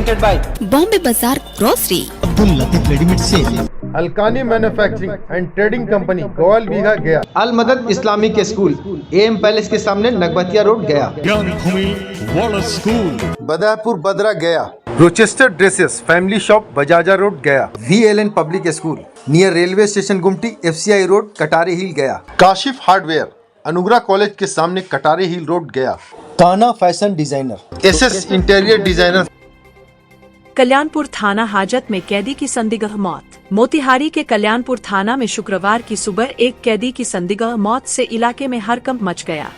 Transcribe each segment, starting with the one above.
presented by Bombay Bazaar Grocery, Abdul Latif readymade sale, Alkani manufacturing and trading company Goval Bigha Gaya. Al मदद Islamic school M palace के सामने नगबतिया road गया। ज्ञान भूमि वाला स्कूल, बदापुर बदरा गया। Rochester dresses family shop Bajaja road गया। VLN public school near railway station गुमटी FCI रोड कटारी हिल गया। काशिफ हार्डवेयर अनुग्रह कॉलेज के सामने कटारी हिल रोड गया। काना fashion designer, SS interior designer. Kalyanpur थाना हाजत में कैदी की संदिग्ध मौत। मोतिहारी के कल्याणपुर थाना में शुक्रवार की सुबह एक कैदी की संदिग्ध मौत से इलाके में हड़कंप मच गया।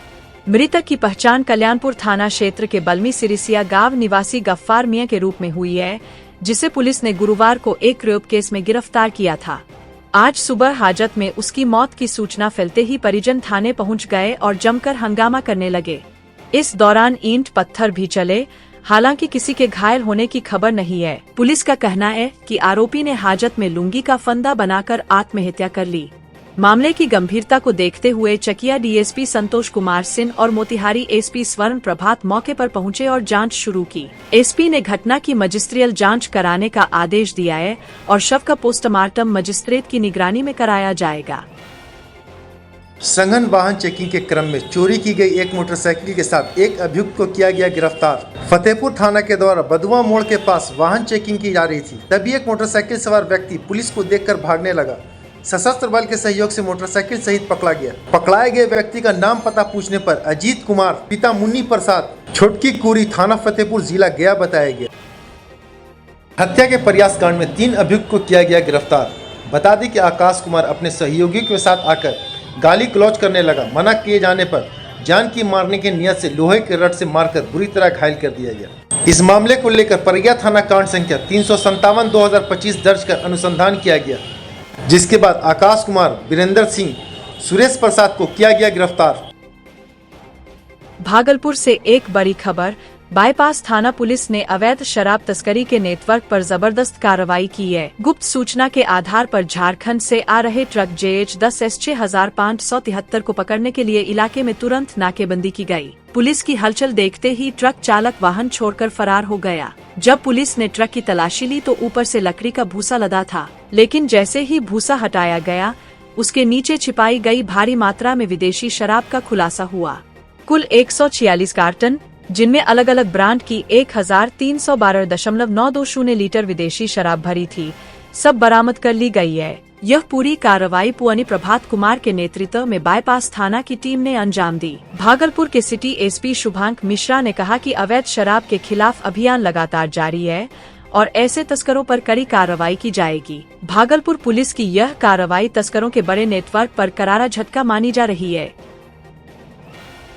मृतक की पहचान कल्याणपुर थाना क्षेत्र के बलमी सिरिसिया गांव निवासी गफ्फार मियां के रूप में हुई है, जिसे पुलिस ने गुरुवार को एक रेप केस में गिरफ्तार किया था। आज सुबह हाजत में उसकी मौत की सूचना फैलते ही परिजन थाने पहुंच गए और जमकर हंगामा करने लगे। इस दौरान ईंट पत्थर भी चले, हालांकि किसी के घायल होने की खबर नहीं है। पुलिस का कहना है कि आरोपी ने हाजत में लुंगी का फंदा बनाकर आत्महत्या कर ली। मामले की गंभीरता को देखते हुए चकिया DSP संतोष कुमार सिंह और मोतिहारी SP स्वर्ण प्रभात मौके पर पहुंचे और जांच शुरू की। SP ने घटना की मजिस्ट्रियल जांच कराने का आदेश दिया है और शव का पोस्टमार्टम मजिस्ट्रेट की निगरानी में कराया जाएगा। सघन वाहन चेकिंग के क्रम में चोरी की गई एक मोटरसाइकिल के साथ एक अभियुक्त को किया गया गिरफ्तार। फतेहपुर थाना के द्वारा बदुआ मोड़ के पास वाहन चेकिंग की जा रही थी, तभी एक मोटरसाइकिल सवार व्यक्ति पुलिस को देखकर भागने लगा। सशस्त्र बल के सहयोग से मोटरसाइकिल सहित पकड़ा गया। पकड़ाए गए व्यक्ति का नाम पता पूछने पर अजीत कुमार पिता मुन्नी प्रसाद छोटकी कुरी थाना फतेहपुर जिला गया बताया गया। हत्या के प्रयास कांड में 3 अभियुक्त को किया गया गिरफ्तार। बता दें कि आकाश कुमार अपने सहयोगियों के साथ आकर गाली गलौज करने लगा। मना किए जाने पर जान की मारने की नियत से लोहे के रड से मारकर बुरी तरह घायल कर दिया गया। इस मामले को लेकर परैया थाना कांड संख्या 357/2025 दर्ज कर अनुसंधान किया गया, जिसके बाद आकाश कुमार, वीरेंद्र सिंह, सुरेश प्रसाद को किया गया गिरफ्तार। भागलपुर से एक बड़ी खबर। बाईपास थाना पुलिस ने अवैध शराब तस्करी के नेटवर्क पर जबरदस्त कार्रवाई की है। गुप्त सूचना के आधार पर झारखंड से आ रहे ट्रक JH-10S 6573 को पकड़ने के लिए इलाके में तुरंत नाकेबंदी की गई। पुलिस की हलचल देखते ही ट्रक चालक वाहन छोड़कर फरार हो गया। जब पुलिस ने ट्रक की तलाशी ली तो ऊपर से लकड़ी का भूसा लदा था, लेकिन जैसे ही भूसा हटाया गया, उसके नीचे छिपाई गई भारी मात्रा में विदेशी शराब का खुलासा हुआ। कुल 146 कार्टन, जिनमें अलग अलग ब्रांड की 1312.920 लीटर विदेशी शराब भरी थी, सब बरामद कर ली गई है। यह पूरी कार्रवाई पुअनी प्रभात कुमार के नेतृत्व में बाईपास थाना की टीम ने अंजाम दी। भागलपुर के सिटी SP शुभांक मिश्रा ने कहा कि अवैध शराब के खिलाफ अभियान लगातार जारी है और ऐसे तस्करों पर कड़ी कार्रवाई की जाएगी। भागलपुर पुलिस की यह कार्रवाई तस्करों के बड़े नेटवर्क पर करारा झटका मानी जा रही है।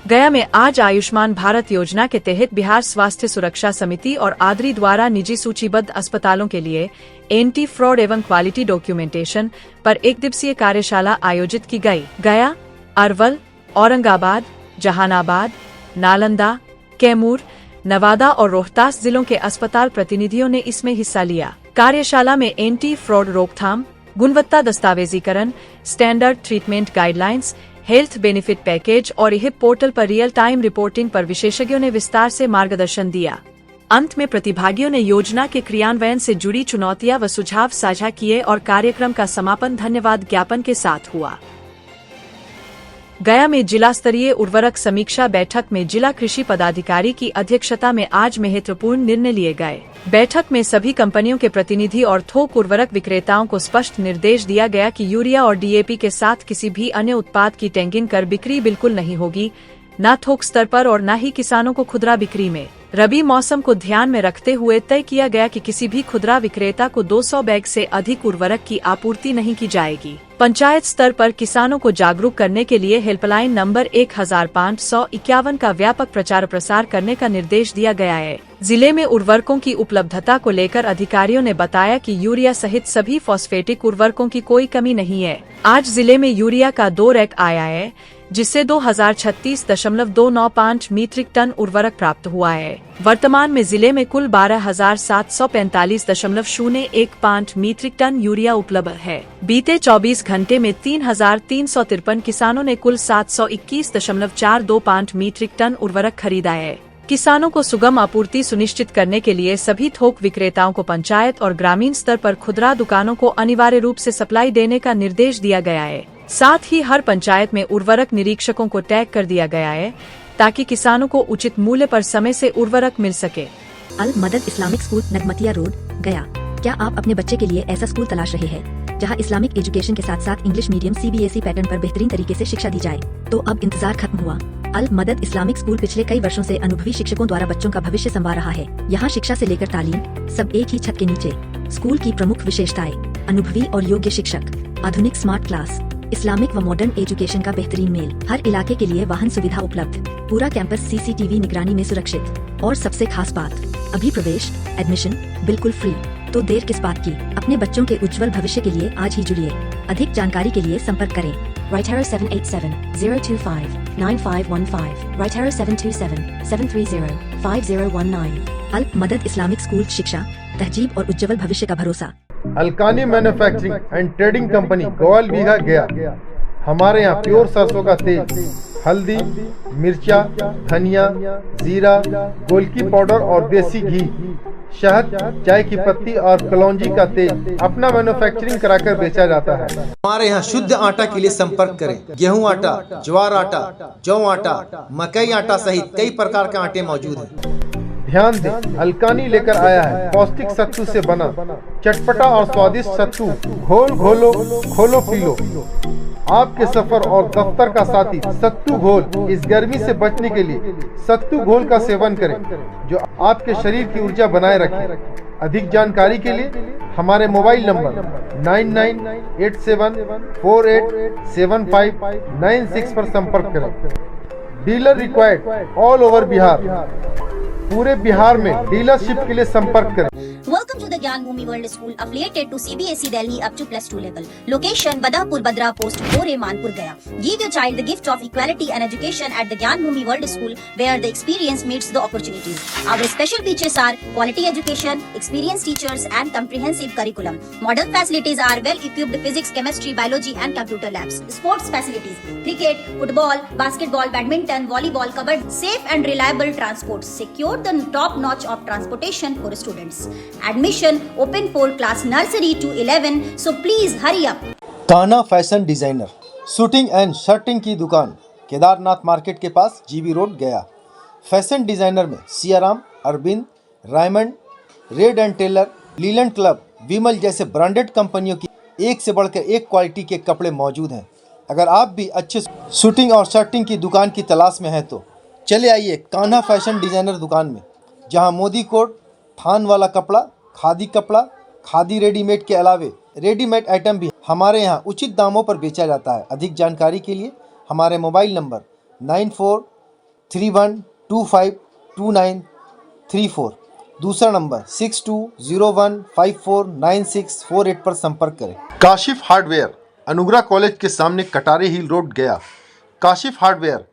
गया में आज आयुष्मान भारत योजना के तहत बिहार स्वास्थ्य सुरक्षा समिति और आद्री द्वारा निजी सूचीबद्ध अस्पतालों के लिए एंटी फ्रॉड एवं क्वालिटी डॉक्यूमेंटेशन पर एक दिवसीय कार्यशाला आयोजित की गई। गया, अरवल, औरंगाबाद, जहानाबाद, नालंदा, कैमूर, नवादा और रोहतास जिलों के अस्पताल प्रतिनिधियों ने इसमें हिस्सा लिया। कार्यशाला में एंटी फ्रॉड रोकथाम, गुणवत्ता दस्तावेजीकरण, standard treatment guidelines, health benefit package और हिप पोर्टल पर रियल टाइम रिपोर्टिंग पर विशेषज्ञों ने विस्तार से मार्गदर्शन दिया। अंत में प्रतिभागियों ने योजना के क्रियान्वयन से जुड़ी चुनौतियां व सुझाव साझा किए और कार्यक्रम का समापन धन्यवाद ज्ञापन के साथ हुआ। गया में जिला स्तरीय उर्वरक समीक्षा बैठक में जिला कृषि पदाधिकारी की अध्यक्षता में आज महत्वपूर्ण निर्णय लिए गए। बैठक में सभी कंपनियों के प्रतिनिधि और थोक उर्वरक विक्रेताओं को स्पष्ट निर्देश दिया गया कि यूरिया और DAP के साथ किसी भी अन्य उत्पाद की टैगिंग कर बिक्री बिल्कुल नहीं होगी, न थोक स्तर पर और न ही किसानों को खुदरा बिक्री में। रबी मौसम को ध्यान में रखते हुए तय किया गया कि किसी भी खुदरा विक्रेता को 200 बैग से अधिक उर्वरक की आपूर्ति नहीं की जाएगी। पंचायत स्तर पर किसानों को जागरूक करने के लिए हेल्पलाइन नंबर 1551 का व्यापक प्रचार प्रसार करने का निर्देश दिया गया है। जिले में उर्वरकों की उपलब्धता को लेकर अधिकारियों ने बताया कि यूरिया सहित सभी फॉस्फेटिक उर्वरकों की कोई कमी नहीं है। आज जिले में यूरिया का 2 रैक आया है, जिससे 2036.295 मीट्रिक टन उर्वरक प्राप्त हुआ है। वर्तमान में जिले में कुल 12,745.015 मीट्रिक टन यूरिया उपलब्ध है। बीते 24 घंटे में 3,353 किसानों ने कुल 721.425 मीट्रिक टन उर्वरक खरीदा है। किसानों को सुगम आपूर्ति सुनिश्चित करने के लिए सभी थोक विक्रेताओं को पंचायत और ग्रामीण स्तर पर खुदरा दुकानों को अनिवार्य रूप से सप्लाई देने का निर्देश दिया गया है। साथ ही हर पंचायत में उर्वरक निरीक्षकों को टैग कर दिया गया है ताकि किसानों को उचित मूल्य पर समय से उर्वरक मिल सके। अल मदद इस्लामिक स्कूल नगमतिया रोड गया। क्या आप अपने बच्चे के लिए ऐसा स्कूल तलाश रहे हैं जहां इस्लामिक एजुकेशन के साथ साथ इंग्लिश मीडियम CBSE पैटर्न पर बेहतरीन तरीके से शिक्षा दी जाए? तो अब इंतजार खत्म हुआ। अल मदद इस्लामिक स्कूल पिछले कई वर्षों से अनुभवी शिक्षकों द्वारा बच्चों का भविष्य संवार रहा है। यहाँ शिक्षा से लेकर तालीम सब एक ही छत के नीचे। स्कूल की प्रमुख विशेषताएं: अनुभवी और योग्य शिक्षक, आधुनिक स्मार्ट क्लास, इस्लामिक व मॉडर्न एजुकेशन का बेहतरीन मेल, हर इलाके के लिए वाहन सुविधा उपलब्ध, पूरा कैंपस CCTV निगरानी में सुरक्षित और सबसे खास बात, अभी प्रवेश एडमिशन बिल्कुल फ्री। तो देर किस बात की, अपने बच्चों के उज्जवल भविष्य के लिए आज ही जुड़िए। अधिक जानकारी के लिए संपर्क करें Rightero 787-025-9515, Rightero 727-730-5019। अल मदद इस्लामिक स्कूल, शिक्षा, तहजीब और उज्जवल भविष्य का भरोसा। Alkani manufacturing and trading company Goyal Bigha Gaya. हमारे यहाँ प्योर सरसों का तेल, हल्दी, मिर्चा, धनिया, जीरा, गोलकी पाउडर और देसी घी, शहद, चाय की पत्ती और कलौंजी का तेल अपना मैन्युफैक्चरिंग कराकर बेचा जाता है। हमारे यहाँ शुद्ध आटा के लिए संपर्क करें। गेहूं आटा, ज्वार आटा, जौ आटा, मकई आटा सहित कई प्रकार के आटे मौजूद हैं। ध्यान दें, अलकानी लेकर आया है पौष्टिक सत्तू से बना चटपटा और स्वादिष्ट सत्तू। घोल घोलो, खोलो पी लो। आपके सफर और दफ्तर का साथी सत्तू घोल। इस गर्मी से बचने के लिए सत्तू घोल का सेवन करें जो आपके शरीर की ऊर्जा बनाए रखे। अधिक जानकारी के लिए हमारे मोबाइल नंबर 9987487596 पर संपर्क करें। Dealer required all over Bihar. पूरे बिहार में डीलरशिप के लिए संपर्क करें। Welcome to the Gyan Bhumi World School affiliated to CBSE Delhi up to +2 level. Location Badapur Badra Post 4A Manpur Gaya. Give your child the gift of equality and education at the Gyan Bhumi World School where the experience meets the opportunities. Our special features are quality education, experienced teachers and comprehensive curriculum. Modern facilities are well equipped physics, chemistry, biology and computer labs. Sports facilities: cricket, football, basketball, badminton, volleyball, covered. Safe and reliable transport. Secure the top notch of transportation for students. Admission open for class nursery to 11, so please hurry up. Kanha fashion designer suiting and shirting की दुकान Kedarnath market के पास GB road Gaya. Fashion designer में Siyaram, Arvind, Raymond, Reid and Taylor, लीलैंड club, Vimal जैसे branded कंपनियों की एक से बढ़कर एक क्वालिटी के कपड़े मौजूद हैं। अगर आप भी अच्छे शूटिंग और शर्टिंग की दुकान की तलाश में हैं तो चले आइए कान्हा फैशन डिजाइनर दुकान में, जहां मोदी कोट, थान वाला कपड़ा, खादी रेडीमेड के अलावे रेडीमेड आइटम भी हमारे यहाँ उचित दामों पर बेचा जाता है। अधिक जानकारी के लिए हमारे मोबाइल नंबर 9431252934, दूसरा नंबर 6201549648 पर संपर्क करें। काशिफ हार्डवेयर अनुग्रह कॉलेज के सामने कटारे हिल रोड गया। काशिफ हार्डवेयर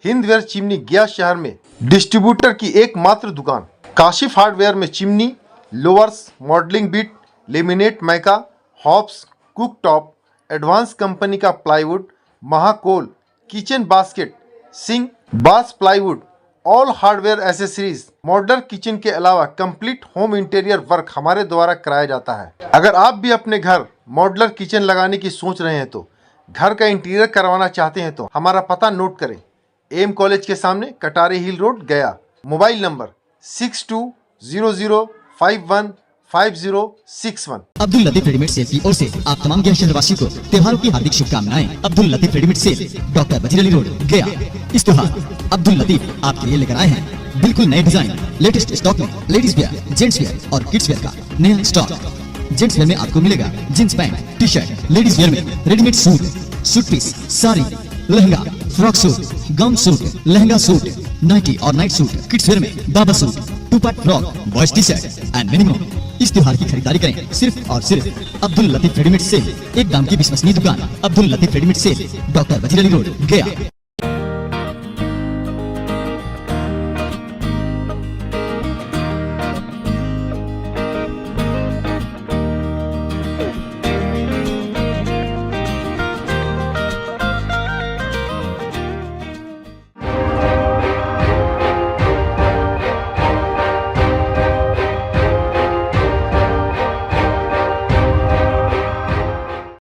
हिंदवेयर चिमनी गया शहर में डिस्ट्रीब्यूटर की एकमात्र दुकान। काशिफ हार्डवेयर में chimney, louvers, moulding bit, laminate mica, hobs, cook top, advance company का plywood, Mahakol, kitchen basket, sink, बास plywood, all hardware accessories, modular kitchen के अलावा कंप्लीट होम इंटीरियर वर्क हमारे द्वारा कराया जाता है। अगर आप भी अपने घर मॉडलर किचन लगाने की सोच रहे हैं तो घर का इंटीरियर करवाना चाहते हैं तो हमारा पता नोट करें। एम कॉलेज के सामने कटारे हिल रोड गया। Mobile number 6200515061। Abdul Latif readymade sale की ओर से आप तमाम ज्ञान शहरवासियों को त्योहारों की हार्दिक शुभकामनाएं। Abdul Latif readymade sale, doctor Wazir Ali road गया। इस त्योहार अब्दुल लतीफ आपके लिए लेकर आए हैं बिल्कुल नए डिजाइन, लेटेस्ट स्टॉक में लेडीज वेयर, जेंट्स वेयर और किड्स वेयर का नया स्टॉक। जेंट्स वेयर में आपको मिलेगा jeans pant, T shirt. Ladies wear में readymade suit, suit piece, sari, lehenga, frock suit, gown suit, lehenga suit, nighty और नाइट सूट। किड्स वेयर में बाबा suit, two part frock, boys T shirt and many more. इस त्योहार की खरीदारी करें सिर्फ और सिर्फ अब्दुल लतीफ रेडीमेड सेल, एक दाम की विश्वसनीय दुकान। Abdul Latif readymade sale, doctor Wazir Ali road गया।